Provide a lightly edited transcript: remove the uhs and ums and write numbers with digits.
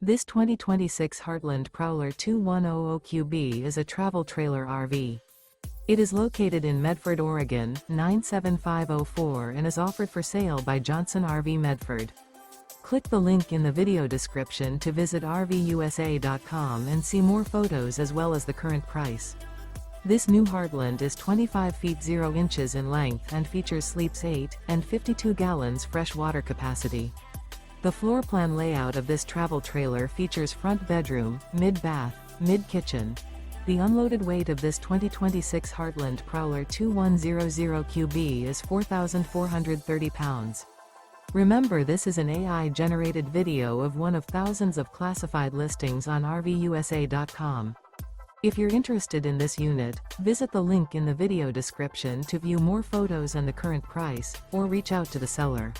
This 2026 Heartland Prowler 2100QB is a travel trailer RV. It is located in Medford, Oregon, 97504 and is offered for sale by Johnson RV Medford. Click the link in the video description to visit RVUSA.com and see more photos as well as the current price. This new Heartland is 25 feet 0 inches in length and features sleeps 8 and 52 gallons fresh water capacity. The floor plan layout of this travel trailer features front bedroom, mid-bath, mid-kitchen. The unloaded weight of this 2026 Heartland Prowler 2100QB is 4,430 pounds. Remember, this is an AI-generated video of one of thousands of classified listings on RVUSA.com. If you're interested in this unit, visit the link in the video description to view more photos and the current price, or reach out to the seller.